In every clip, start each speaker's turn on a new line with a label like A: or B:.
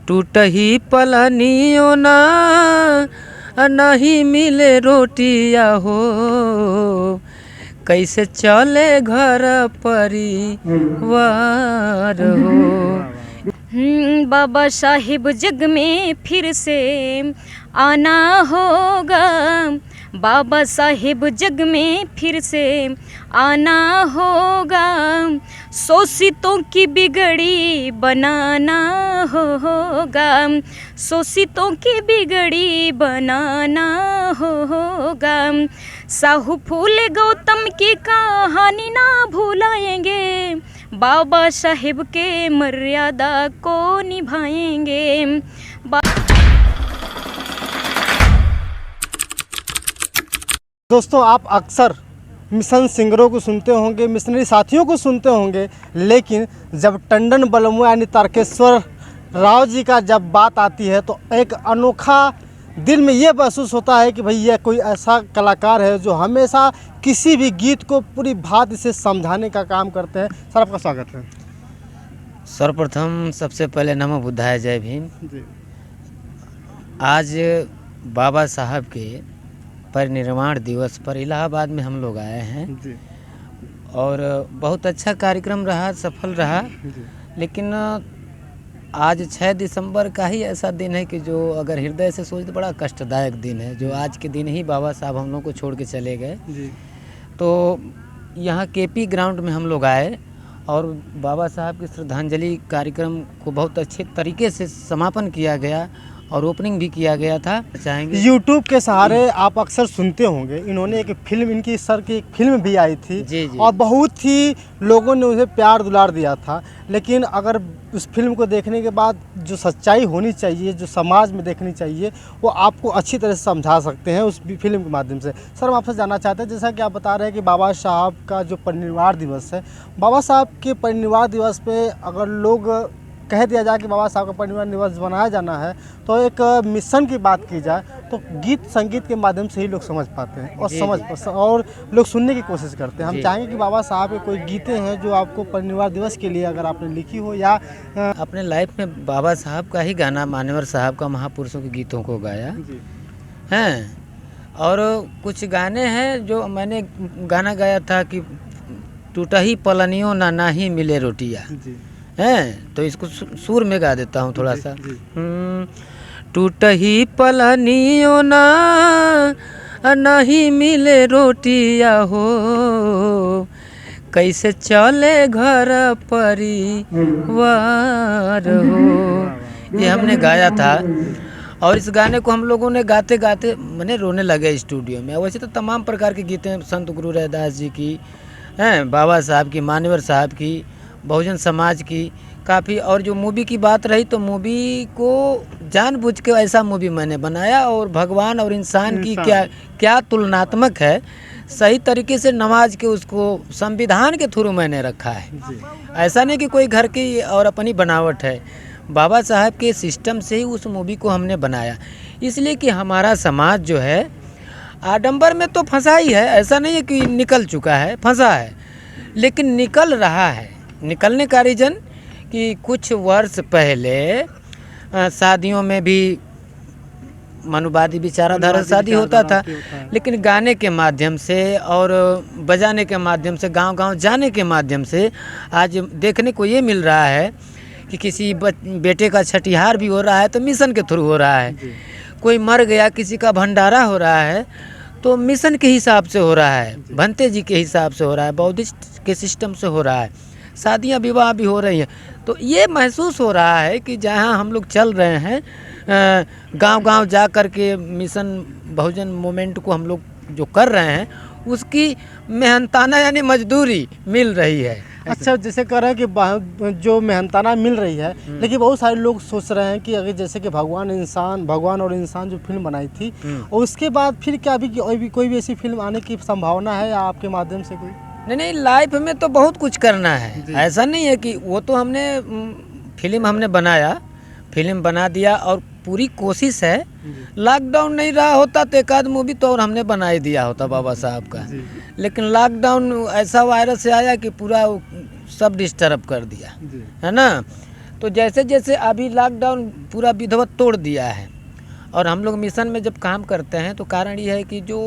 A: टूटही पलानियों ना नहीं मिले रोटिया हो, कैसे चले घर परिवार हो।
B: बाबा साहिब जग में फिर से आना होगा, बाबा साहिब जग में फिर से आना होगा, शोषितों की बिगड़ी बनाना होगा, शोषितों की बिगड़ी बनाना होगा। साहू फूले गौतम की कहानी ना भुलाएंगे, बाबा साहिब के मर्यादा को निभाएंगे।
C: दोस्तों, आप अक्सर मिशन सिंगरों को सुनते होंगे, मिशनरी साथियों को सुनते होंगे, लेकिन जब टंडन बलमुआ यानी तारकेश्वर राव जी का जब बात आती है तो एक अनोखा दिल में ये महसूस होता है कि भाई यह कोई ऐसा कलाकार है जो हमेशा किसी भी गीत को पूरी भांति से समझाने का काम करते हैं। सर, आपका स्वागत है।
A: सर्वप्रथम सबसे पहले नमो बुद्धाय, जय भीम
C: जी।
A: आज बाबा साहब के परिनिर्वाण दिवस पर इलाहाबाद में हम लोग आए हैं
C: जी।
A: और बहुत अच्छा कार्यक्रम रहा, सफल रहा
C: जी।
A: लेकिन आज 6 दिसंबर का ही ऐसा दिन है कि जो अगर हृदय से सोचे तो बड़ा कष्टदायक दिन है, जो आज के दिन ही बाबा साहब हम लोग को छोड़ के चले गए।
C: जी।
A: तो यहाँ केपी ग्राउंड में हम लोग आए और बाबा साहब की श्रद्धांजलि कार्यक्रम को बहुत अच्छे तरीके से समापन किया गया और ओपनिंग भी किया गया था। चाहेंगे
C: यूट्यूब के सहारे आप अक्सर सुनते होंगे, इन्होंने एक फिल्म, इनकी सर की एक फिल्म भी आई थी।
A: जी जी।
C: और बहुत ही लोगों ने उसे प्यार दुलार दिया था, लेकिन अगर उस फिल्म को देखने के बाद जो सच्चाई होनी चाहिए, जो समाज में देखनी चाहिए, वो आपको अच्छी तरह से समझा सकते हैं उस फिल्म के माध्यम से। सर, हम आपसे जानना चाहते हैं, जैसा कि आप बता रहे हैं कि बाबा साहब का जो परिनिर्वाण दिवस है, बाबा साहब के परिनिर्वाण दिवस पे अगर लोग कह दिया जाए कि बाबा साहब का परिनिर्वाण दिवस बनाया जाना है, तो एक मिशन की बात की जाए तो गीत संगीत के माध्यम से ही लोग समझ पाते हैं और लोग सुनने की कोशिश करते हैं। हम चाहेंगे कि बाबा साहब के कोई गीतें हैं जो आपको परिनिर्वाण दिवस के लिए अगर आपने लिखी हो या
A: अपने लाइफ में बाबा साहब का ही गाना, मान्यवर साहब का, महापुरुषों के गीतों को गाया हैं। और कुछ गाने हैं जो मैंने गाना गाया था कि टूटही पलानियों ना ही मिले रोटियाँ हैं, तो इसको सुर में गा देता हूँ थोड़ा सा। टूटही पलानियों ना नहीं मिले रोटिया हो, कैसे चले घर परिवार हो। ये हमने गाया था और इस गाने को हम लोगों ने गाते गाते मैंने रोने लगे स्टूडियो में। वैसे तो तमाम प्रकार के गीतें संत गुरु रैदास जी की हैं, बाबा साहब की, मान्यवर साहब की, बहुजन समाज की काफ़ी। और जो मूवी की बात रही तो मूवी को जानबूझ के ऐसा मूवी मैंने बनाया और भगवान और इंसान की क्या तुलनात्मक है, सही तरीके से नवाज के उसको संविधान के थ्रू मैंने रखा है। ऐसा नहीं कि कोई घर की और अपनी बनावट है, बाबा साहब के सिस्टम से ही उस मूवी को हमने बनाया। इसलिए कि हमारा समाज जो है आडंबर में तो फंसा ही है, ऐसा नहीं है कि निकल चुका है, फंसा है, लेकिन निकल रहा है। निकलने का रीज़न कि कुछ वर्ष पहले शादियों में भी मनुवादी विचारधारा शादी होता था, लेकिन गाने के माध्यम से और बजाने के माध्यम से, गांव-गांव जाने के माध्यम से आज देखने को ये मिल रहा है कि किसी बेटे का छठिहार भी हो रहा है तो मिशन के थ्रू हो रहा है। कोई मर गया, किसी का भंडारा हो रहा है तो मिशन के हिसाब से हो रहा है, भंते जी के हिसाब से हो रहा है, बौद्धिस्ट के सिस्टम से हो रहा है, शादियां विवाह भी हो रही हैं। तो ये महसूस हो रहा है कि जहां हम लोग चल रहे हैं, गांव-गांव जा कर के मिशन बहुजन मूवमेंट को हम लोग जो कर रहे हैं, उसकी मेहनताना यानी मजदूरी मिल रही है।
C: अच्छा, जैसे कह रहे हैं कि जो मेहनताना मिल रही है, लेकिन बहुत सारे लोग सोच रहे हैं कि अगर जैसे कि भगवान और इंसान जो फिल्म बनाई थी, और उसके बाद फिर क्या अभी कोई भी ऐसी फिल्म आने की संभावना है या आपके माध्यम से कोई?
A: नहीं, लाइफ में तो बहुत कुछ करना है, ऐसा नहीं है कि वो तो हमने फिल्म बनाया, फिल्म बना दिया और पूरी कोशिश है। लॉकडाउन नहीं रहा होता तो एक आध मूवी तो और हमने बना ही दिया होता बाबा साहब का, लेकिन लॉकडाउन ऐसा वायरस से आया कि पूरा सब डिस्टर्ब कर दिया, है ना। तो जैसे जैसे अभी लॉकडाउन पूरा विधिवत तोड़ दिया है, और हम लोग मिशन में जब काम करते हैं तो कारण ये है कि जो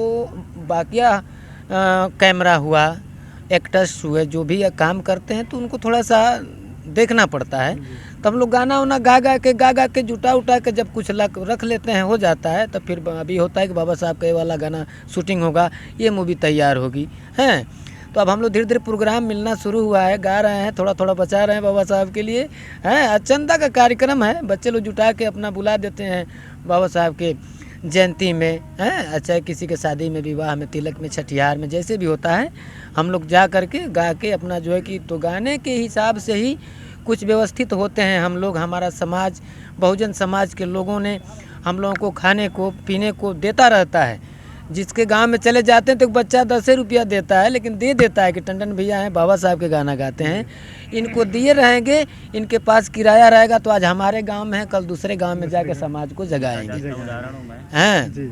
A: बाकिया कैमरा हुआ, एक्टर्स हुए, जो भी काम करते हैं तो उनको थोड़ा सा देखना पड़ता है। तो हम लोग गाना वाना गा के जुटा उठा के जब कुछ रख लेते हैं, हो जाता है। तो फिर अभी होता है कि बाबा साहब का ये वाला गाना शूटिंग होगा, ये मूवी तैयार होगी हैं। तो अब हम लोग धीरे धीरे प्रोग्राम मिलना शुरू हुआ है, गा रहे हैं, थोड़ा थोड़ा बचा रहे हैं बाबा साहब के लिए हैं। चंदा का कार्यक्रम है, बच्चे लोग जुटा के अपना बुला देते हैं बाबा साहब के जयंती में हैं, चाहे किसी के शादी में, विवाह में, तिलक में, छठियार में, जैसे भी होता है हम लोग जा कर के गा के अपना जो है कि, तो गाने के हिसाब से ही कुछ व्यवस्थित होते हैं हम लोग। हमारा समाज, बहुजन समाज के लोगों ने हम लोगों को खाने को पीने को देता रहता है। जिसके गांव में चले जाते हैं तो बच्चा 10 रुपया देता है, लेकिन दे देता है कि टंडन भैया हैं, बाबा साहब के गाना गाते हैं, इनको दिए रहेंगे, इनके पास किराया रहेगा, तो आज हमारे गांव में है, कल दूसरे गांव में जाके समाज को जगाएंगे हैं।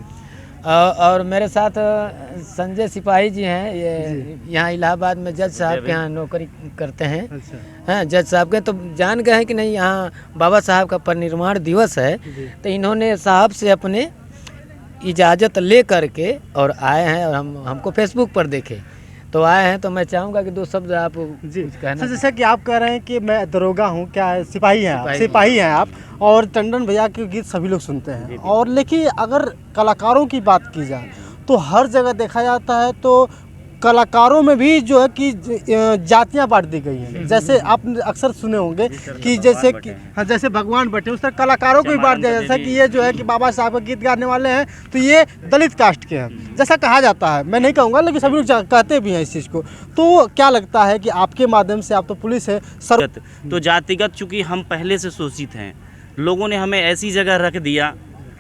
A: और मेरे साथ संजय सिपाही जी हैं, ये यहाँ इलाहाबाद में जज साहब के यहाँ नौकरी करते हैं हैं, जज साहब के। तो जान गए हैं कि नहीं, यहाँ बाबा साहब का परिनिर्वाण दिवस है, तो इन्होंने साहब से अपने इजाज़त ले करके और आए हैं, और हमको फेसबुक पर देखे तो आए हैं। तो मैं चाहूँगा कि 2 शब्द आप
C: जी
A: कहना।
C: जैसा कि आप कह रहे हैं कि मैं दरोगा हूँ, क्या है, सिपाही हैं आप, सिपाही हैं आप, और टंडन भैया के गीत सभी लोग सुनते हैं। और लेकिन अगर कलाकारों की बात की जाए तो हर जगह देखा जाता है तो कलाकारों में भी जो है कि जातियां बांट दी गई हैं। जैसे आपने अक्सर सुने होंगे कि जैसे कि हाँ, जैसे भगवान बैठे उस तरह कलाकारों को भी बांट दिया, जैसा कि ये जो है कि बाबा साहब का गीत गाने वाले हैं तो ये दलित कास्ट के हैं, जैसा कहा जाता है। मैं नहीं कहूँगा, लेकिन सभी लोग कहते भी हैं इस चीज़ को। तो क्या लगता है कि आपके माध्यम से, आप तो पुलिस है सर,
D: तो जातिगत चूँकि हम पहले से शोषित हैं, लोगों ने हमें ऐसी जगह रख दिया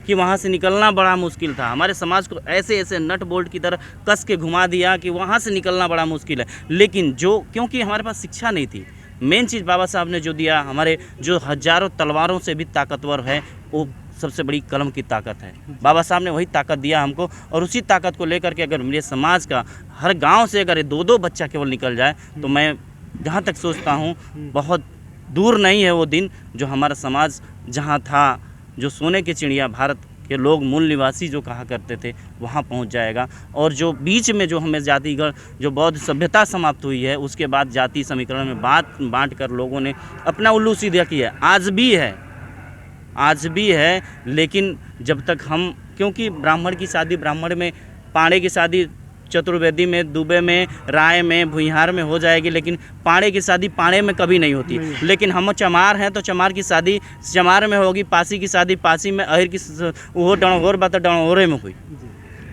D: कि वहाँ से निकलना बड़ा मुश्किल था। हमारे समाज को ऐसे ऐसे नट बोल्ट की तरह कस के घुमा दिया कि वहाँ से निकलना बड़ा मुश्किल है। लेकिन क्योंकि हमारे पास शिक्षा नहीं थी, मेन चीज़ बाबा साहब ने जो दिया, हमारे जो हजारों तलवारों से भी ताकतवर है, वो सबसे बड़ी कलम की ताकत है। बाबा साहब ने वही ताकत दिया हमको, और उसी ताकत को लेकर के अगर मेरे समाज का हर गाँव से अगर 2-2 बच्चा केवल निकल जाए, तो मैं जहाँ तक सोचता हूँ बहुत दूर नहीं है वो दिन जो हमारा समाज जहाँ था, जो सोने की चिड़िया भारत के लोग मूल निवासी जो कहा करते थे, वहाँ पहुँच जाएगा। और जो बीच में जो हमें जातिगत जो बौद्ध सभ्यता समाप्त हुई है, उसके बाद जाति समीकरण में बांट कर लोगों ने अपना उल्लू सीधा किया। आज भी है, लेकिन जब तक हम, क्योंकि ब्राह्मण की शादी ब्राह्मण में, पाड़े की शादी चतुर्वेदी में, दुबे में, राय में, भुइहार में हो जाएगी, लेकिन पाड़े की शादी पाड़े में कभी नहीं होती। लेकिन हम चमार हैं तो चमार की शादी चमार में होगी, पासी की शादी पासी में, अहिर की वो डणहोर बात डणहोरे में हुई।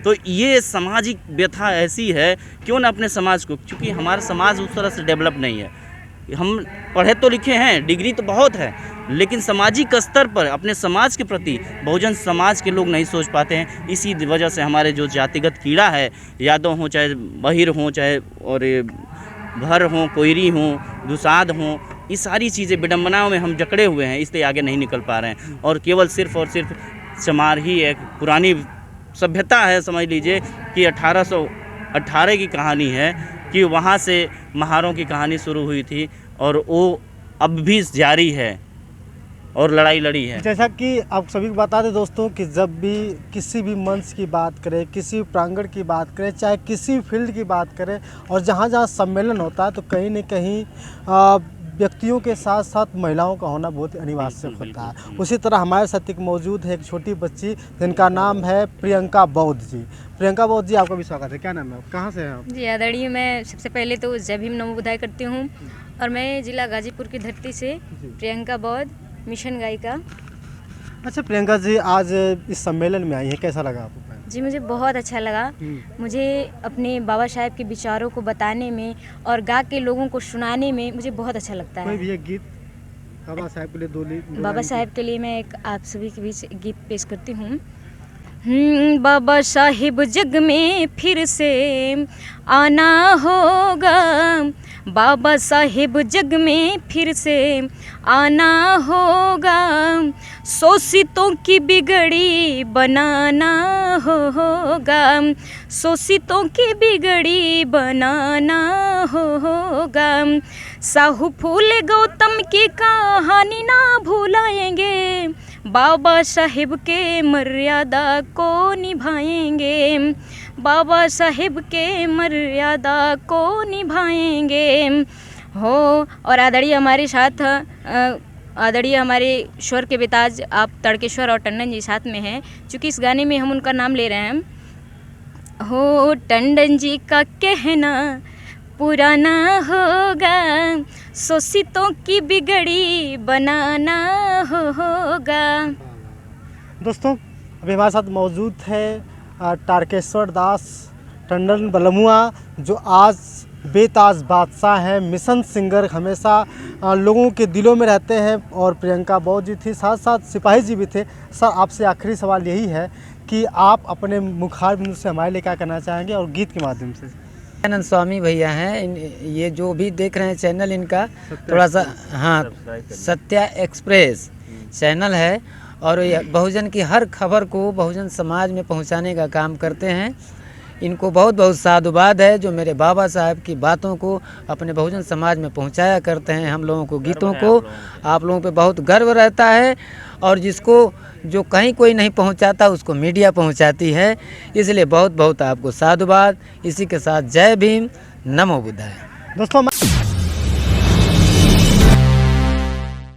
D: तो ये सामाजिक व्यथा ऐसी है, क्यों ना अपने समाज को, क्योंकि हमारा समाज उस तरह से डेवलप नहीं है। हम पढ़े तो लिखे हैं, डिग्री तो बहुत है, लेकिन सामाजिक स्तर पर अपने समाज के प्रति बहुजन समाज के लोग नहीं सोच पाते हैं। इसी वजह से हमारे जो जातिगत कीड़ा है, यादव हों चाहे बहिर हों, चाहे और भर हों, कोयरी हों, दुसाध हों, ये सारी चीज़ें विडम्बनाओं में हम जकड़े हुए हैं, इसलिए आगे नहीं निकल पा रहे हैं। और केवल सिर्फ और सिर्फ चमार ही एक पुरानी सभ्यता है, समझ लीजिए कि 1818 की कहानी है कि वहाँ से महारों की कहानी शुरू हुई थी, और वो अब भी जारी है और लड़ाई लड़ी है।
C: जैसा कि आप सभी को बता दें दोस्तों कि जब भी किसी भी मंच की बात करें, किसी प्रांगण की बात करें, चाहे किसी फील्ड की बात करें, और जहाँ जहाँ सम्मेलन होता है तो कहीं न कहीं व्यक्तियों के साथ साथ महिलाओं का होना बहुत अनिवार्य होता है। उसी तरह हमारे साथ एक मौजूद है एक छोटी बच्ची, जिनका नाम है प्रियंका बौद्ध जी। प्रियंका बौद्ध जी, आपका भी स्वागत है। क्या नाम है, कहाँ से हैं आप?
B: जी आदरणीय, मैं सबसे पहले तो जय भीम नमो बुधाय करती हूँ, और मैं जिला गाजीपुर की धरती से प्रियंका बौद्ध, मिशन गायिका।
C: अच्छा प्रियंका जी, आज इस सम्मेलन में आई हैं, कैसा लगा आपको?
B: जी मुझे बहुत अच्छा लगा। मुझे अपने बाबा साहब के विचारों को बताने में और गा के लोगों को सुनाने में मुझे बहुत अच्छा लगता है।
C: कोई भी एक गीत बाबा साहब के लिए दो
B: बाबा साहब के लिए मैं एक आप सभी के बीच गीत पेश करती हूँ। बाबा साहिब जग में फिर से आना होगा, बाबा साहिब जग में फिर से आना होगा, शोषितों की बिगड़ी बनाना होगा, शोषितों की बिगड़ी बनाना होगा, साहू फूले गौतम की कहानी ना भुलाएंगे, बाबा साहेब के मर्यादा को निभाएंगे, बाबा साहेब के मर्यादा को निभाएंगे हो। और आदरणीय हमारे साथ आदरणीय हमारे स्वर के बेताज आप तड़केश्वर और टंडन जी साथ में हैं, चूँकि इस गाने में हम उनका नाम ले रहे हैं हो। टंडन जी का कहना पुराना होगा, शोषितों की बिगड़ी बनाना होगा।
C: दोस्तों अभी हमारे साथ मौजूद है तारकेश्वर दास टंडन बलमुआ, जो आज बेताज बादशाह हैं, मिशन सिंगर, हमेशा लोगों के दिलों में रहते हैं। और प्रियंका बौद्ध जी थी, साथ साथ सिपाही जी भी थे। सर आपसे आखिरी सवाल यही है कि आप अपने मुखार बिंदु से हमारे लिए क्या कहना चाहेंगे और गीत के माध्यम से?
A: आनंद स्वामी भैया हैं, ये जो भी देख रहे हैं चैनल इनका थोड़ा सा, हाँ, सत्या एक्सप्रेस चैनल है, और ये बहुजन की हर खबर को बहुजन समाज में पहुंचाने का काम करते हैं। इनको बहुत बहुत साधुवाद है जो मेरे बाबा साहब की बातों को अपने बहुजन समाज में पहुंचाया करते हैं। हम लोगों को, गीतों को आप लोगों पे बहुत गर्व रहता है, और जिसको जो कहीं कोई नहीं पहुंचाता उसको मीडिया पहुंचाती है, इसलिए बहुत बहुत आपको साधुवाद। इसी के साथ जय भीम, नमो बुद्धाय।
C: दोस्तों